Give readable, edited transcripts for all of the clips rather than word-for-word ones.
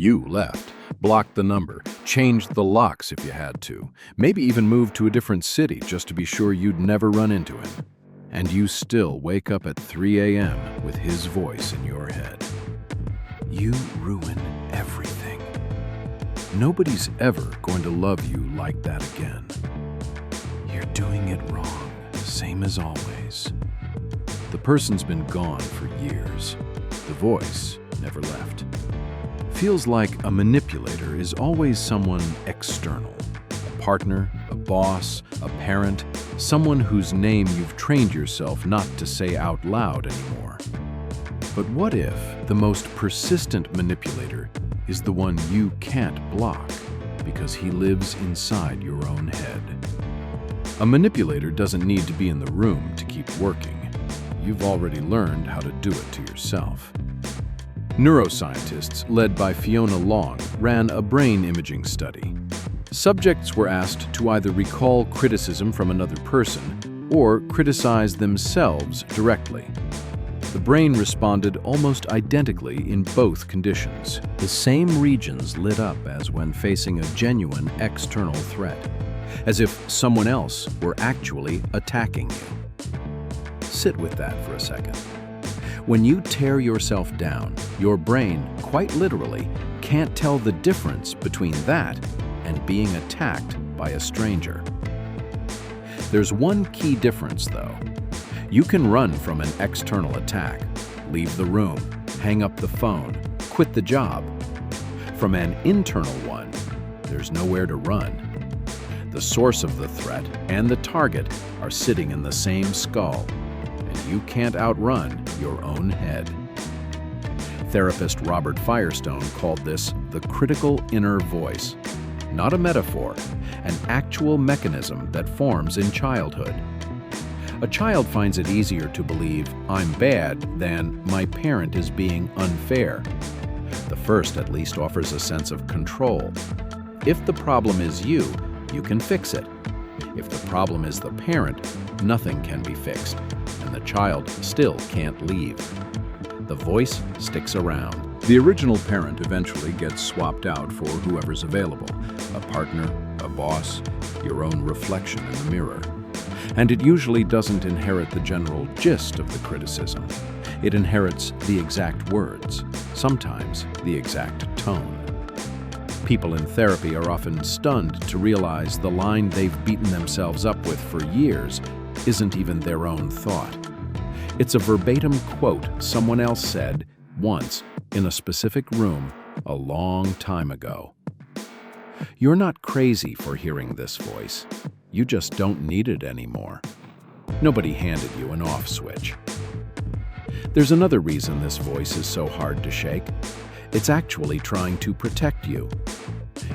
You left, blocked the number, changed the locks if you had to, maybe even moved to a different city just to be sure you'd never run into him. And you still wake up at 3 a.m. with his voice in your head. You ruin everything. Nobody's ever going to love you like that again. You're doing it wrong, same as always. The person's been gone for years. The voice never left. Feels like a manipulator is always someone external. A partner, a boss, a parent, someone whose name you've trained yourself not to say out loud anymore. But what if the most persistent manipulator is the one you can't block because he lives inside your own head? A manipulator doesn't need to be in the room to keep working. You've already learned how to do it to yourself. Neuroscientists, led by Fiona Longe, ran a brain imaging study. Subjects were asked to either recall criticism from another person or criticize themselves directly. The brain responded almost identically in both conditions. The same regions lit up as when facing a genuine external threat, as if someone else were actually attacking you. Sit with that for a second. When you tear yourself down, your brain, quite literally, can't tell the difference between that and being attacked by a stranger. There's one key difference, though. You can run from an external attack, leave the room, hang up the phone, quit the job. From an internal one, there's nowhere to run. The source of the threat and the target are sitting in the same skull, and you can't outrun your own head. Therapist Robert Firestone called this the critical inner voice. Not a metaphor, an actual mechanism that forms in childhood. A child finds it easier to believe, I'm bad, than my parent is being unfair. The first at least offers a sense of control. If the problem is you, you can fix it. If the problem is the parent, nothing can be fixed, and the child still can't leave. The voice sticks around. The original parent eventually gets swapped out for whoever's available, a partner, a boss, your own reflection in the mirror. And it usually doesn't inherit the general gist of the criticism. It inherits the exact words, sometimes the exact tone. People in therapy are often stunned to realize the line they've beaten themselves up with for years isn't even their own thought. It's a verbatim quote someone else said once in a specific room a long time ago. You're not crazy for hearing this voice. You just don't need it anymore. Nobody handed you an off switch. There's another reason this voice is so hard to shake. It's actually trying to protect you.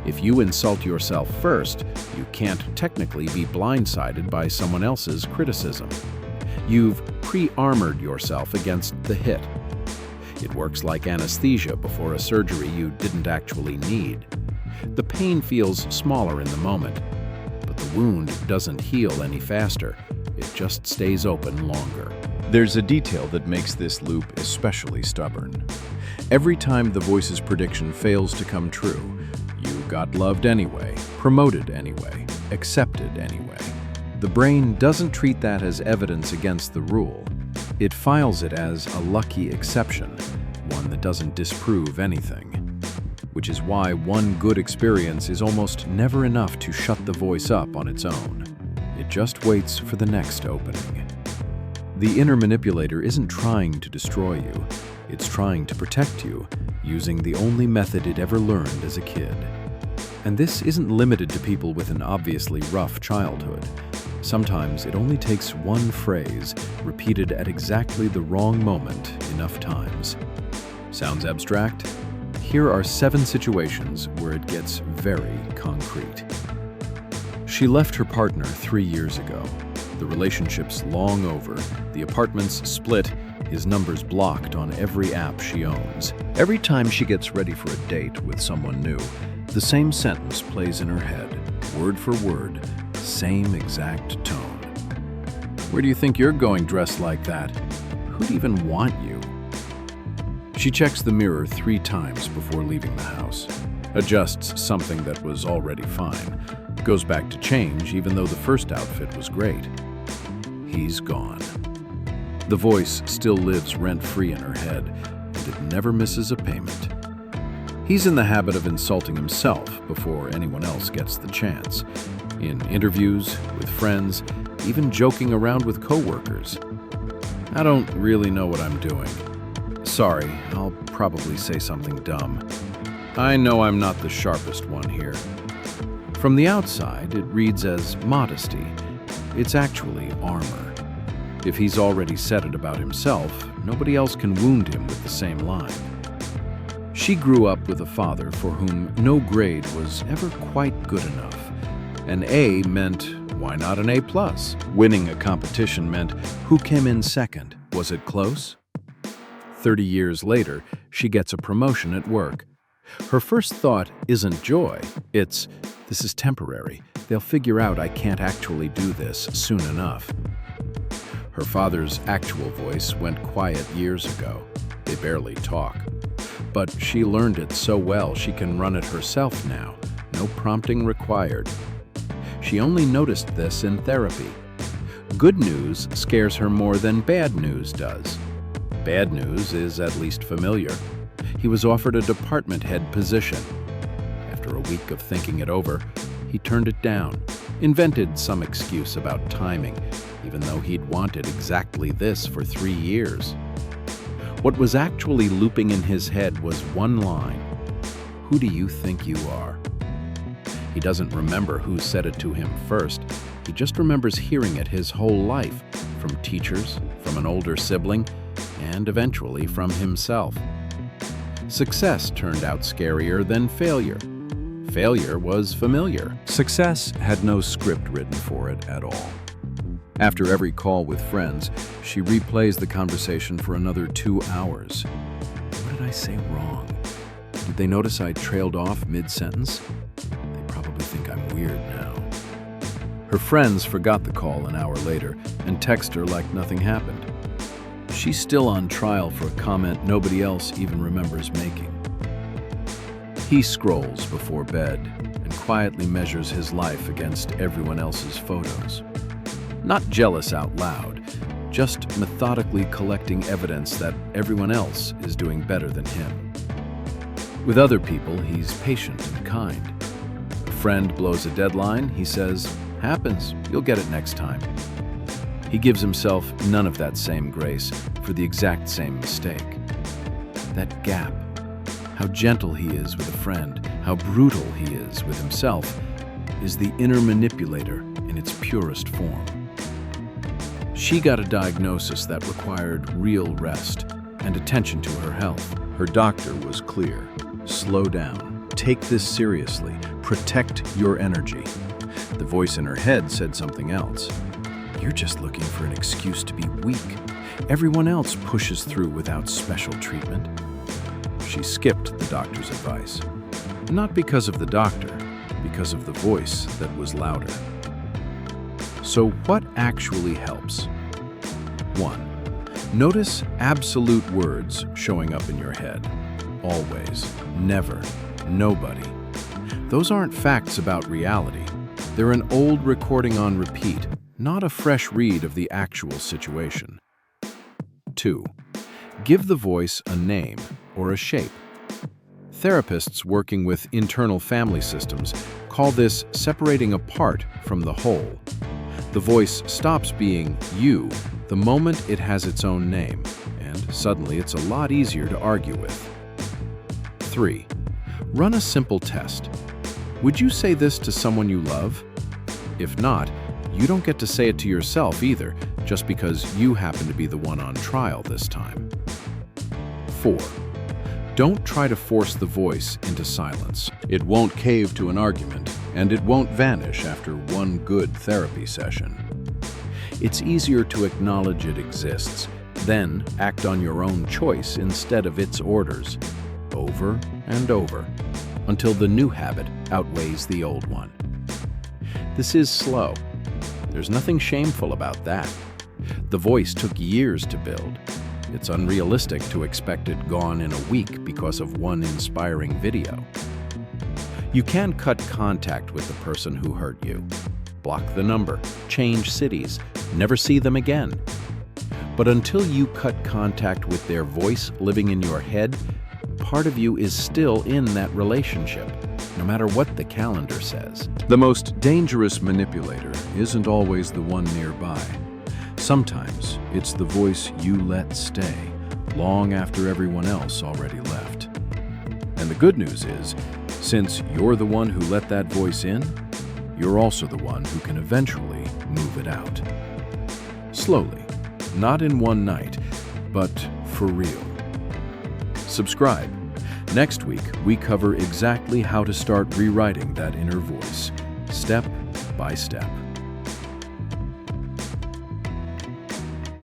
If you insult yourself first, you can't technically be blindsided by someone else's criticism. You've pre-armored yourself against the hit. It works like anesthesia before a surgery you didn't actually need. The pain feels smaller in the moment, but the wound doesn't heal any faster. It just stays open longer. There's a detail that makes this loop especially stubborn. Every time the voice's prediction fails to come true, you got loved anyway, promoted anyway, accepted anyway. The brain doesn't treat that as evidence against the rule. It files it as a lucky exception, one that doesn't disprove anything. Which is why one good experience is almost never enough to shut the voice up on its own. It just waits for the next opening. The inner manipulator isn't trying to destroy you. It's trying to protect you, using the only method it ever learned as a kid. And this isn't limited to people with an obviously rough childhood. Sometimes it only takes one phrase, repeated at exactly the wrong moment enough times. Sounds abstract? Here are 7 situations where it gets very concrete. She left her partner 3 years ago. The relationship's long over, the apartment's split, his number's blocked on every app she owns. Every time she gets ready for a date with someone new, the same sentence plays in her head, word for word, same exact tone. Where do you think you're going dressed like that? Who'd even want you? She checks the mirror 3 times before leaving the house, adjusts something that was already fine, goes back to change even though the first outfit was great. He's gone. The voice still lives rent-free in her head, and it never misses a payment. He's in the habit of insulting himself before anyone else gets the chance. In interviews, with friends, even joking around with coworkers. I don't really know what I'm doing. Sorry, I'll probably say something dumb. I know I'm not the sharpest one here. From the outside, it reads as modesty. It's actually armor. If he's already said it about himself, nobody else can wound him with the same line. She grew up with a father for whom no grade was ever quite good enough. An A meant, why not an A+? Winning a competition meant, who came in second? Was it close? 30 years later, she gets a promotion at work. Her first thought isn't joy, it's, this is temporary. They'll figure out I can't actually do this soon enough. Her father's actual voice went quiet years ago. They barely talk. But she learned it so well she can run it herself now, no prompting required. She only noticed this in therapy. Good news scares her more than bad news does. Bad news is at least familiar. He was offered a department head position. After a week of thinking it over, he turned it down, invented some excuse about timing, even though he'd wanted exactly this for 3 years. What was actually looping in his head was one line: who do you think you are? He doesn't remember who said it to him first. He just remembers hearing it his whole life, from teachers, from an older sibling, and eventually from himself. Success turned out scarier than failure. Failure was familiar. Success had no script written for it at all. After every call with friends, she replays the conversation for another 2 hours. What did I say wrong? Did they notice I trailed off mid-sentence? They probably think I'm weird now. Her friends forgot the call an hour later and text her like nothing happened. She's still on trial for a comment nobody else even remembers making. He scrolls before bed and quietly measures his life against everyone else's photos. Not jealous out loud, just methodically collecting evidence that everyone else is doing better than him. With other people, he's patient and kind. A friend blows a deadline, he says, "Happens, you'll get it next time." He gives himself none of that same grace for the exact same mistake. That gap, how gentle he is with a friend, how brutal he is with himself, is the inner manipulator in its purest form. She got a diagnosis that required real rest and attention to her health. Her doctor was clear. Slow down. Take this seriously. Protect your energy. The voice in her head said something else. You're just looking for an excuse to be weak. Everyone else pushes through without special treatment. She skipped the doctor's advice. Not because of the doctor, because of the voice that was louder. So what actually helps? 1. Notice absolute words showing up in your head. Always, never, nobody. Those aren't facts about reality. They're an old recording on repeat, not a fresh read of the actual situation. 2. Give the voice a name or a shape. Therapists working with internal family systems call this separating apart from the whole. The voice stops being you the moment it has its own name, and suddenly it's a lot easier to argue with. 3. Run a simple test. Would you say this to someone you love? If not, you don't get to say it to yourself either, just because you happen to be the one on trial this time. 4. Don't try to force the voice into silence. It won't cave to an argument, and it won't vanish after one good therapy session. It's easier to acknowledge it exists, then act on your own choice instead of its orders, over and over, until the new habit outweighs the old one. This is slow. There's nothing shameful about that. The voice took years to build. It's unrealistic to expect it gone in a week because of one inspiring video. You can cut contact with the person who hurt you. Block the number, change cities, never see them again. But until you cut contact with their voice living in your head, part of you is still in that relationship, no matter what the calendar says. The most dangerous manipulator isn't always the one nearby. Sometimes it's the voice you let stay, long after everyone else already left. And the good news is, since you're the one who let that voice in, you're also the one who can eventually move it out. Slowly, not in one night, but for real. Subscribe. Next week, we cover exactly how to start rewriting that inner voice, step by step.